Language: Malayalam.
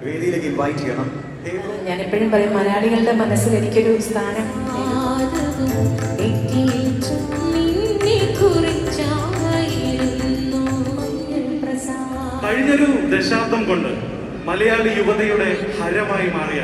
വേദിയിലേക്ക് ഇൻവൈറ്റ് ചെയ്യണം. ഞാൻ എപ്പോഴും പറയും, മലയാളികളുടെ മനസ്സിൽ എനിക്കൊരു സ്ഥാനം. കഴിഞ്ഞൊരു ദശാബ്ദം കൊണ്ട് മലയാളി യുവതയുടെ ഹരമായി മാറിയ